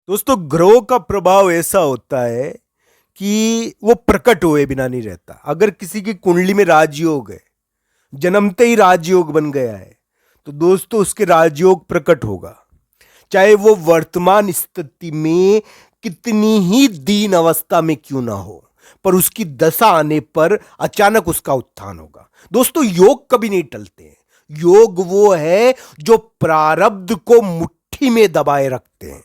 दोस्तों ग्रहों का प्रभाव ऐसा होता है कि वो प्रकट हुए बिना नहीं रहता। अगर किसी की कुंडली में राजयोग है, जन्मते ही राजयोग बन गया है, तो दोस्तों उसके राजयोग प्रकट होगा। चाहे वो वर्तमान स्थिति में कितनी ही दीन अवस्था में क्यों ना हो, पर उसकी दशा आने पर अचानक उसका उत्थान होगा। दोस्तों योग कभी नहीं टलते हैं। योग वो है जो प्रारब्ध को मुट्ठी में दबाए रखते हैं,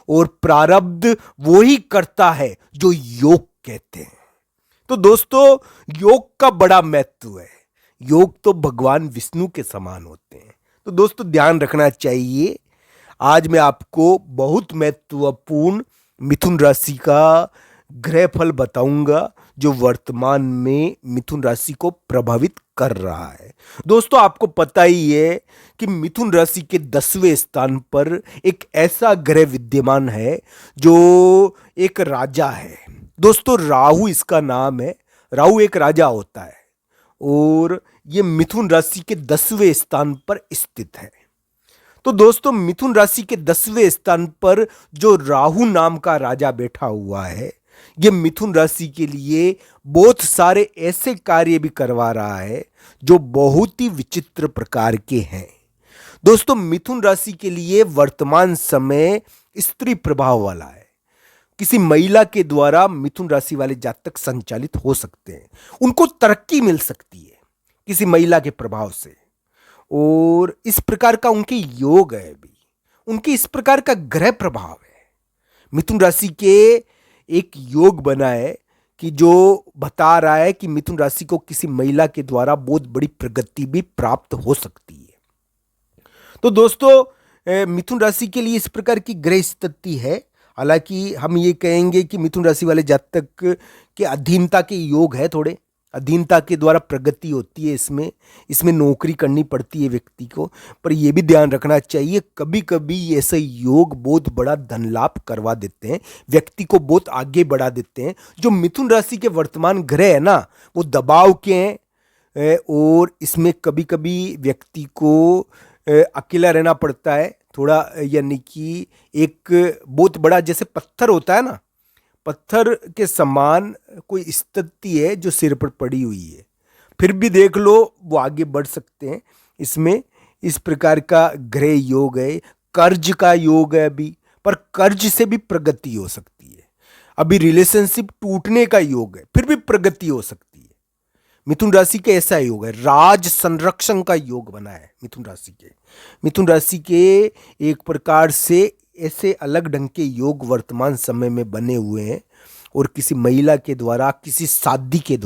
और प्रारब्ध वो ही करता है जो योग कहते हैं। तो दोस्तों योग का बड़ा महत्व है। योग तो भगवान विष्णु के समान होते हैं। तो दोस्तों ध्यान रखना चाहिए। आज मैं आपको बहुत महत्वपूर्ण मिथुन राशि का ग्रह फल बताऊंगा जो वर्तमान में मिथुन राशि को प्रभावित कर रहा है। दोस्तों आपको पता ही है कि मिथुन राशि के 10वें स्थान पर एक ऐसा ग्रह विद्यमान है जो एक राजा है। दोस्तों राहु इसका नाम है। राहु एक राजा होता है और ये मिथुन राशि के 10वें स्थान पर स्थित है। तो दोस्तों मिथुन राशि के 10वें स्थान पर जो राहु नाम का राजा बैठा हुआ है, यह मिथुन राशि के लिए बहुत सारे ऐसे कार्य भी करवा रहा है जो बहुत ही विचित्र प्रकार के हैं। दोस्तों मिथुन राशि के लिए वर्तमान समय स्त्री प्रभाव वाला है। किसी महिला के द्वारा मिथुन राशि वाले जातक संचालित हो सकते हैं। उनको तरक्की मिल सकती है किसी महिला के प्रभाव से, और इस प्रकार का उनके योग है भी, उनके इस प्रकार का ग्रह प्रभाव है। मिथुन राशि के एक योग बना है कि जो बता रहा है कि मिथुन राशि को किसी महिला के द्वारा बहुत बड़ी प्रगति भी प्राप्त हो सकती है। तो दोस्तों मिथुन राशि के लिए इस प्रकार की ग्रह स्थिति है। हालांकि हम ये कहेंगे कि मिथुन राशि वाले जातक के अधीनता के योग है, थोड़े अधीनता के द्वारा प्रगति होती है। इसमें नौकरी करनी पड़ती है व्यक्ति को। पर यह भी ध्यान रखना चाहिए कभी कभी ऐसे योग बहुत बड़ा धन लाभ करवा देते हैं, व्यक्ति को बहुत आगे बढ़ा देते हैं। जो मिथुन राशि के वर्तमान ग्रह है ना, वो दबाव के हैं, और इसमें कभी कभी व्यक्ति को अकेला रहना पड़ता है थोड़ा। यानी कि एक बहुत बड़ा जैसे पत्थर होता है ना, पत्थर के समान कोई स्थिति है जो सिर पर पड़ी हुई है, फिर भी देख लो वो आगे बढ़ सकते हैं। इसमें इस प्रकार का ग्रह योग है। कर्ज का योग है अभी, पर कर्ज से भी प्रगति हो सकती है। अभी रिलेशनशिप टूटने का योग है, फिर भी प्रगति हो सकती है। मिथुन राशि के ऐसा योग है। राज संरक्षण का योग बना है मिथुन राशि के एक प्रकार से ऐसे अलग ढंग के योग वर्तमान समय में बने हुए हैं, और किसी महिला के द्वारा, किसी शादी के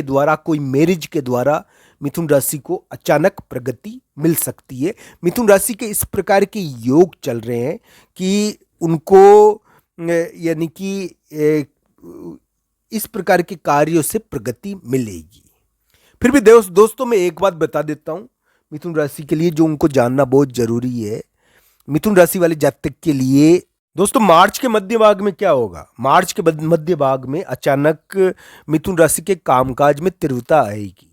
द्वारा, कोई मैरिज के द्वारा मिथुन राशि को अचानक प्रगति मिल सकती है। मिथुन राशि के इस प्रकार के योग चल रहे हैं कि उनको यानी कि इस प्रकार के कार्यों से प्रगति मिलेगी। फिर भी दोस्तों मैं एक बात बता देता हूं मिथुन राशि के लिए जो उनको जानना बहुत जरूरी है। मिथुन राशि वाले जातक के लिए दोस्तों मार्च के मध्य भाग में क्या होगा? मार्च के मध्य भाग में अचानक मिथुन राशि के कामकाज में तीव्रता आएगी,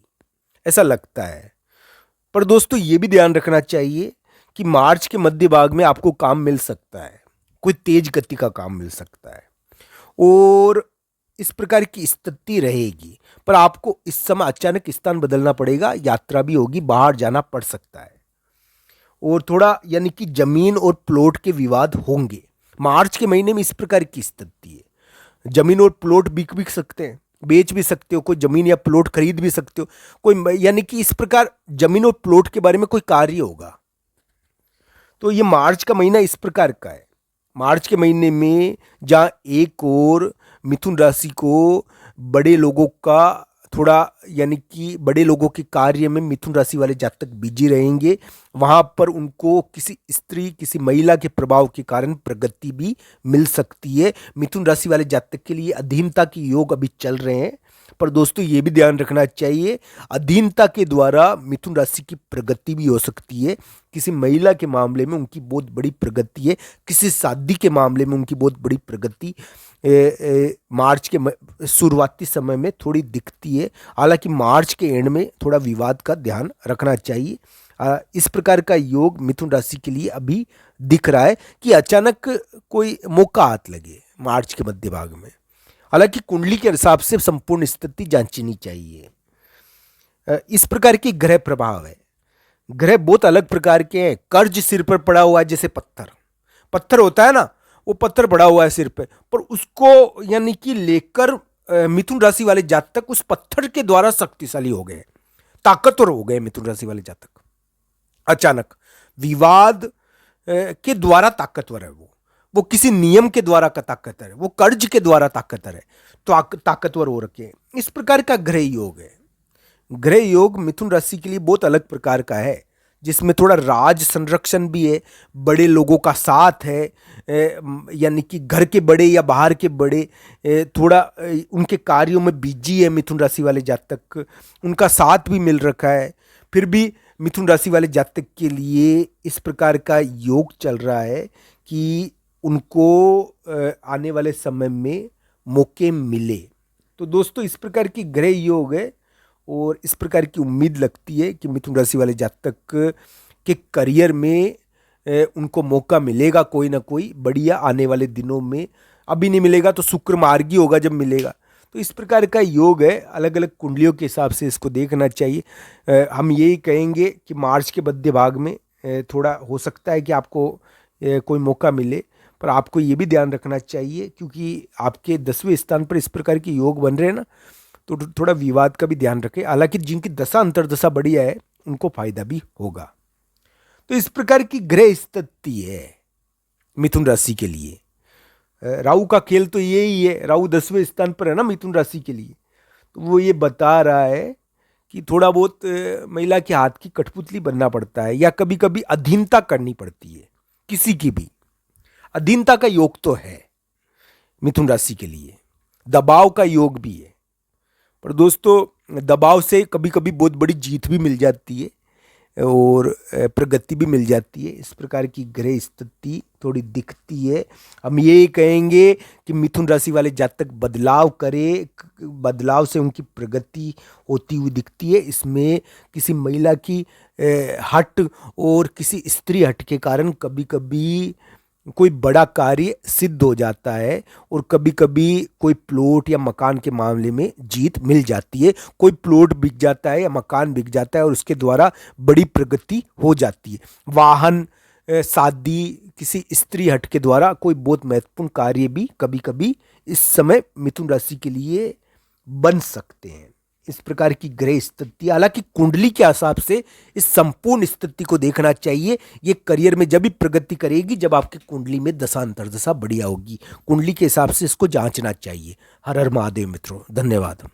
ऐसा लगता है। पर दोस्तों ये भी ध्यान रखना चाहिए कि मार्च के मध्य भाग में आपको काम मिल सकता है, कोई तेज गति का काम मिल सकता है, और इस प्रकार की स्थिति रहेगी। पर आपको इस समय अचानक स्थान बदलना पड़ेगा, यात्रा भी होगी, बाहर जाना पड़ सकता है, और थोड़ा यानी कि जमीन और प्लॉट के विवाद होंगे। मार्च के महीने में इस प्रकार की स्थिति है। जमीन और प्लॉट बिक सकते हैं, बेच भी सकते हो, कोई जमीन या प्लॉट खरीद भी सकते हो, कोई यानी कि इस प्रकार जमीन और प्लॉट के बारे में कोई कार्य होगा। तो ये मार्च का महीना इस प्रकार का है। मार्च के महीने में जहाँ एक और मिथुन राशि को बड़े लोगों का थोड़ा यानी कि बड़े लोगों के कार्य में मिथुन राशि वाले जातक बिजी रहेंगे, वहां पर उनको किसी स्त्री, किसी महिला के प्रभाव के कारण प्रगति भी मिल सकती है। मिथुन राशि वाले जातक के लिए अधीनता के योग अभी चल रहे हैं, पर दोस्तों ये भी ध्यान रखना चाहिए अधीनता के द्वारा मिथुन राशि की प्रगति भी हो सकती है। किसी महिला के मामले में उनकी बहुत बड़ी प्रगति है, किसी शादी के मामले में उनकी बहुत बड़ी प्रगति मार्च के शुरुआती समय में थोड़ी दिखती है। हालांकि मार्च के एंड में थोड़ा विवाद का ध्यान रखना चाहिए। इस प्रकार का योग मिथुन राशि के लिए अभी दिख रहा है कि अचानक कोई मौका हाथ लगे मार्च के मध्य भाग में। हालांकि कुंडली के हिसाब से संपूर्ण स्थिति जांचनी चाहिए। इस प्रकार की ग्रह प्रभाव है। ग्रह बहुत अलग प्रकार के हैं। कर्ज सिर पर पड़ा हुआ है, जैसे पत्थर पत्थर होता है ना, वो पत्थर पड़ा हुआ है सिर पे, पर उसको यानी कि लेकर मिथुन राशि वाले जातक उस पत्थर के द्वारा शक्तिशाली हो गए, ताकतवर हो गए। मिथुन राशि वाले जातक अचानक विवाद के द्वारा ताकतवर है। वो किसी नियम के द्वारा का ताकतवर है, वो कर्ज के द्वारा ताकतवर है, तो ताकतवर हो रखे हैं। इस प्रकार का ग्रह योग है। ग्रह योग मिथुन राशि के लिए बहुत अलग प्रकार का है, जिसमें थोड़ा राज संरक्षण भी है, बड़े लोगों का साथ है, यानी कि घर के बड़े या बाहर के बड़े थोड़ा उनके कार्यों में बिजी है मिथुन राशि वाले जातक, उनका साथ भी मिल रखा है। फिर भी मिथुन राशि वाले जातक के लिए इस प्रकार का योग चल रहा है कि उनको आने वाले समय में मौके मिले। तो दोस्तों, इस प्रकार की ग्रह योग है और इस प्रकार की उम्मीद लगती है कि मिथुन राशि वाले जातक के करियर में उनको मौका मिलेगा कोई ना कोई बढ़िया आने वाले दिनों में। अभी नहीं मिलेगा तो शुक्र मार्गी होगा जब मिलेगा। तो इस प्रकार का योग है। अलग अलग कुंडलियों के हिसाब से इसको देखना चाहिए। हम यही कहेंगे कि मार्च के मध्य भाग में थोड़ा हो सकता है कि आपको कोई मौका मिले, पर आपको ये भी ध्यान रखना चाहिए क्योंकि आपके 10वें स्थान पर इस प्रकार के योग बन रहे हैं ना, तो थोड़ा विवाद का भी ध्यान रखें। हालांकि जिनकी दशा अंतर्दशा बढ़िया है उनको फायदा भी होगा। तो इस प्रकार की ग्रह स्थिति है मिथुन राशि के लिए। राहु का खेल तो यही है, राहु 10वें स्थान पर है ना मिथुन राशि के लिए, तो वो ये बता रहा है कि थोड़ा बहुत महिला के हाथ की कठपुतली बनना पड़ता है या कभी कभी अधीनता करनी पड़ती है। किसी की भी अधीनता का योग तो है मिथुन राशि के लिए, दबाव का योग भी है, पर दोस्तों दबाव से कभी कभी बहुत बड़ी जीत भी मिल जाती है और प्रगति भी मिल जाती है। इस प्रकार की ग्रह स्थिति थोड़ी दिखती है। हम ये कहेंगे कि मिथुन राशि वाले जातक बदलाव करे, बदलाव से उनकी प्रगति होती हुई दिखती है। इसमें किसी महिला की हट और किसी स्त्री हट के कारण कभी कभी कोई बड़ा कार्य सिद्ध हो जाता है और कभी कभी कोई प्लॉट या मकान के मामले में जीत मिल जाती है। कोई प्लॉट बिक जाता है या मकान बिक जाता है और उसके द्वारा बड़ी प्रगति हो जाती है। वाहन, शादी, किसी स्त्री हट के द्वारा कोई बहुत महत्वपूर्ण कार्य भी कभी कभी इस समय मिथुन राशि के लिए बन सकते हैं। इस प्रकार की ग्रह स्थिति, हालांकि कुंडली के हिसाब से इस संपूर्ण स्थिति को देखना चाहिए। ये करियर में जब भी प्रगति करेगी जब आपकी कुंडली में दशा अंतर्दशा बढ़िया होगी। कुंडली के हिसाब से इसको जांचना चाहिए। हर हर महादेव मित्रों, धन्यवाद।